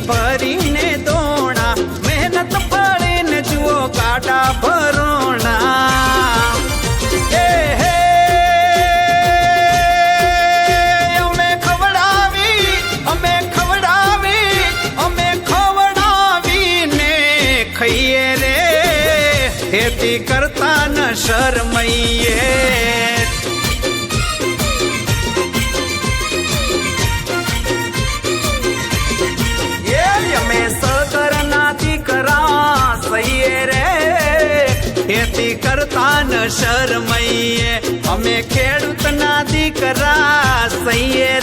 ભરીને દોણા મહેનત ફળીને જુઓ કાટા ભરોણા એ હે અમે ખવડાવીને ખાઈએ રે ખેતી કરતા ન શરમઈએ ખેતી કરતા ન શરમઈએ અમે ખેડૂતના દીકરા સહીએ